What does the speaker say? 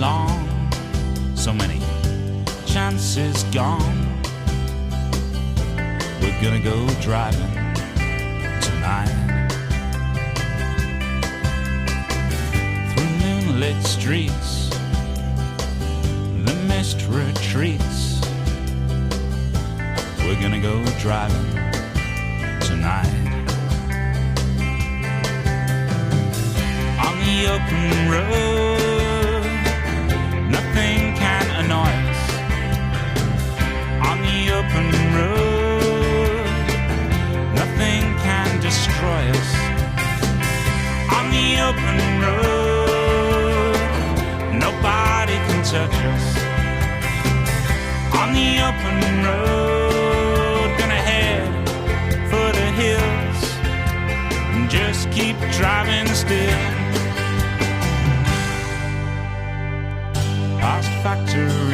along. So many chances gone. We're gonna go driving tonight through moonlit streets. The mist retreats. We're gonna go driving tonight on the open road. Nothing can annoy us on the open road. Nothing can destroy us on the open road. Nobody can touch us on the open road. Gonna head for the hills and just keep driving still. Past factory